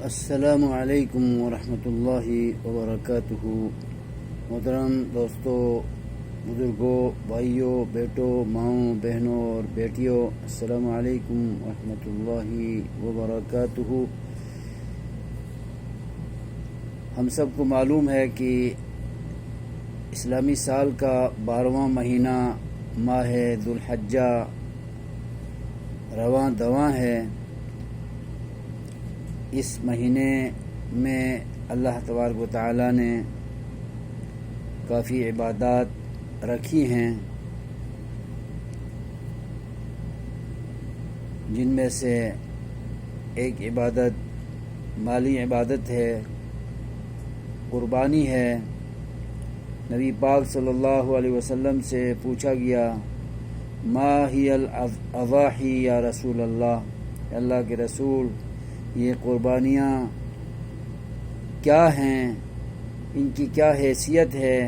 السلام علیکم ورحمۃ اللہ وبرکاتہ۔ محترم دوستوں، بزرگوں، بھائیوں، بیٹوں، ماؤں، بہنوں اور بیٹیوں، السلام علیکم ورحمۃ اللہ وبرکاتہ۔ ہم سب کو معلوم ہے کہ اسلامی سال کا 12واں مہینہ ماہ ذو الحجہ رواں دواں ہے۔ اس مہینے میں اللہ تبارک و تعالیٰ نے کافی عبادات رکھی ہیں، جن میں سے ایک عبادت مالی عبادت ہے، قربانی ہے۔ نبی پاک صلی اللہ علیہ وسلم سے پوچھا گیا، ما ہی الاضاحی یا رسول اللہ کے رسول، یہ قربانیاں کیا ہیں، ان کی کیا حیثیت ہے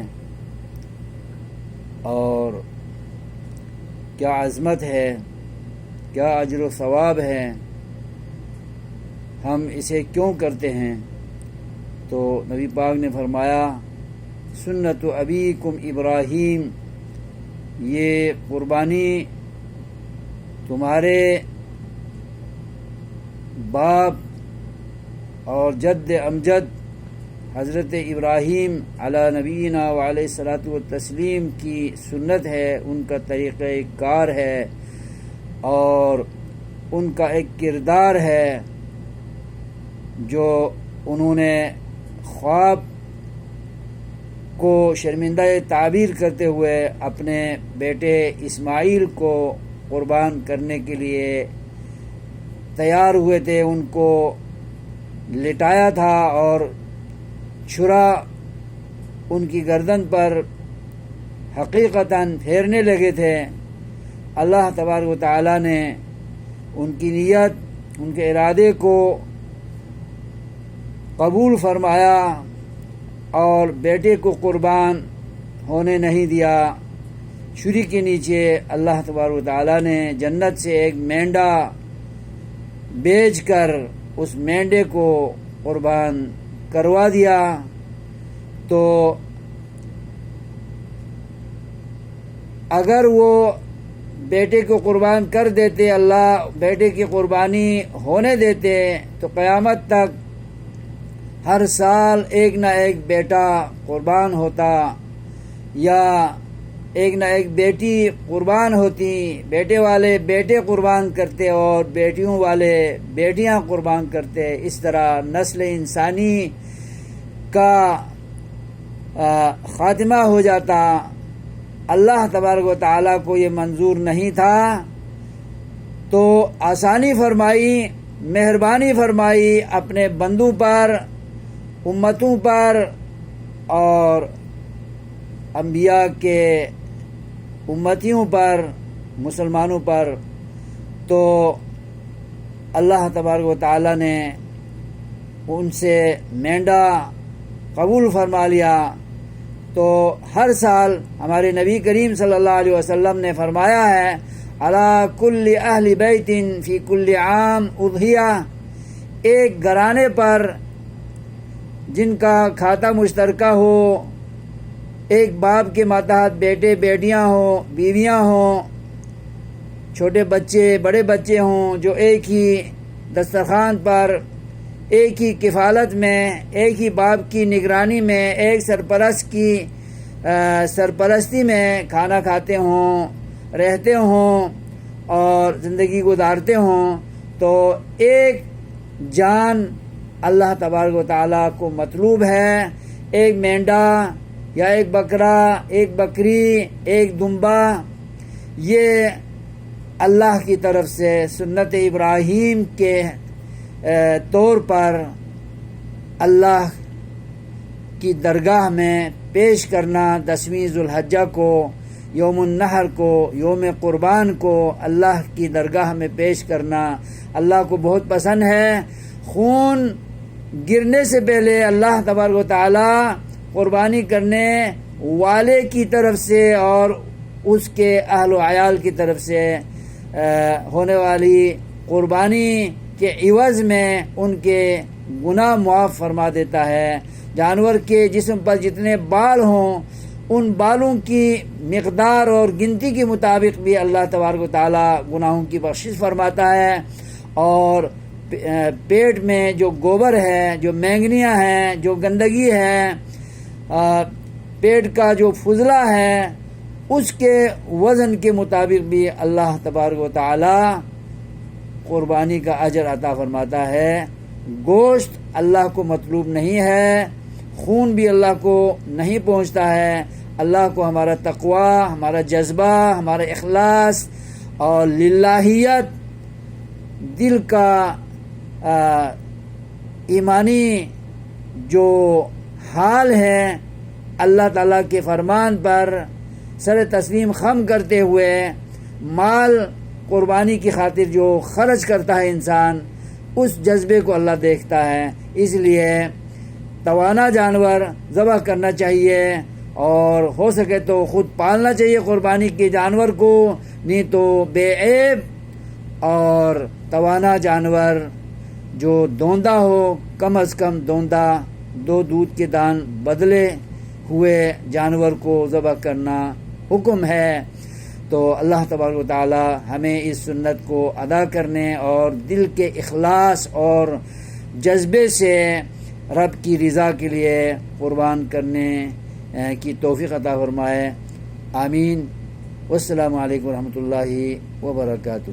اور کیا عظمت ہے، کیا اجر و ثواب ہے، ہم اسے کیوں کرتے ہیں؟ تو نبی پاک نے فرمایا، سنت ابیکم ابراہیم، یہ قربانی تمہارے باپ اور جد امجد حضرت ابراہیم علی نبینا وعلیہ الصلاۃ والتسلیم کی سنت ہے، ان کا طریقہ کار ہے اور ان کا ایک کردار ہے جو انہوں نے خواب کو شرمندہ تعبیر کرتے ہوئے اپنے بیٹے اسماعیل کو قربان کرنے کے لیے تیار ہوئے تھے، ان کو لٹایا تھا اور چھرا ان کی گردن پر حقیقتاً پھیرنے لگے تھے۔ اللہ تبارک و تعالیٰ نے ان کی نیت، ان کے ارادے کو قبول فرمایا اور بیٹے کو قربان ہونے نہیں دیا۔ چھری کے نیچے اللہ تبارک و تعالیٰ نے جنت سے ایک مینڈا بیچ کر اس مینڈے کو قربان کروا دیا۔ تو اگر وہ بیٹے کو قربان کر دیتے، اللہ بیٹے کی قربانی ہونے دیتے، تو قیامت تک ہر سال ایک نہ ایک بیٹا قربان ہوتا یا ایک نہ ایک بیٹی قربان ہوتی۔ بیٹے والے بیٹے قربان کرتے اور بیٹیوں والے بیٹیاں قربان کرتے۔ اس طرح نسل انسانی کا خاتمہ ہو جاتا۔ اللہ تبارک و تعالیٰ کو یہ منظور نہیں تھا، تو آسانی فرمائی، مہربانی فرمائی اپنے بندوں پر، امتوں پر اور انبیاء کے امتیوں پر، مسلمانوں پر۔ تو اللہ تبارک و تعالیٰ نے ان سے مینڈا قبول فرما لیا۔ تو ہر سال ہمارے نبی کریم صلی اللہ علیہ وسلم نے فرمایا ہے، علی کل اہل بیت فی کل عام اضحیہ، ایک گھرانے پر جن کا کھاتا مشترکہ ہو، ایک باپ کے ماتحت بیٹے بیٹیاں ہوں، بیویاں ہوں، چھوٹے بچے بڑے بچے ہوں، جو ایک ہی دسترخوان پر، ایک ہی کفالت میں، ایک ہی باپ کی نگرانی میں، ایک سرپرست کی سرپرستی میں کھانا کھاتے ہوں، رہتے ہوں اور زندگی گزارتے ہوں، تو ایک جان اللہ تبارک و تعالیٰ کو مطلوب ہے۔ ایک مینڈا یا ایک بکرا، ایک بکری، ایک دمبا، یہ اللہ کی طرف سے سنت ابراہیم کے طور پر اللہ کی درگاہ میں پیش کرنا، 10ویں ذو الحجہ کو، یوم النحر کو، یوم قربان کو اللہ کی درگاہ میں پیش کرنا اللہ کو بہت پسند ہے۔ خون گرنے سے پہلے اللہ تبارک و تعالیٰ قربانی کرنے والے کی طرف سے اور اس کے اہل و عیال کی طرف سے ہونے والی قربانی کے عوض میں ان کے گناہ معاف فرما دیتا ہے۔ جانور کے جسم پر جتنے بال ہوں ان بالوں کی مقدار اور گنتی کے مطابق بھی اللہ تبارک و تعالیٰ گناہوں کی بخشش فرماتا ہے، اور پیٹ میں جو گوبر ہے، جو مینگنیاں ہیں، جو گندگی ہے، پیٹ کا جو فضلہ ہے، اس کے وزن کے مطابق بھی اللہ تبارک و تعالیٰ قربانی کا اجر عطا فرماتا ہے۔ گوشت اللہ کو مطلوب نہیں ہے، خون بھی اللہ کو نہیں پہنچتا ہے۔ اللہ کو ہمارا تقوی، ہمارا جذبہ، ہمارا اخلاص اور للہیت، دل کا ایمانی جو حال ہے، اللہ تعالیٰ کے فرمان پر سر تسلیم خم کرتے ہوئے مال قربانی کی خاطر جو خرچ کرتا ہے انسان، اس جذبے کو اللہ دیکھتا ہے۔ اس لیے توانا جانور ذبح کرنا چاہیے، اور ہو سکے تو خود پالنا چاہیے قربانی کے جانور کو، نہیں تو بے عیب اور توانا جانور جو دوندا ہو، کم از کم دوندا، 2 دودھ کے دان بدلے ہوئے جانور کو ذبح کرنا حکم ہے۔ تو اللہ تبارک و تعالی ہمیں اس سنت کو ادا کرنے اور دل کے اخلاص اور جذبے سے رب کی رضا کے لیے قربان کرنے کی توفیق عطا فرمائے۔ آمین۔ والسلام علیکم ورحمۃ اللہ وبرکاتہ۔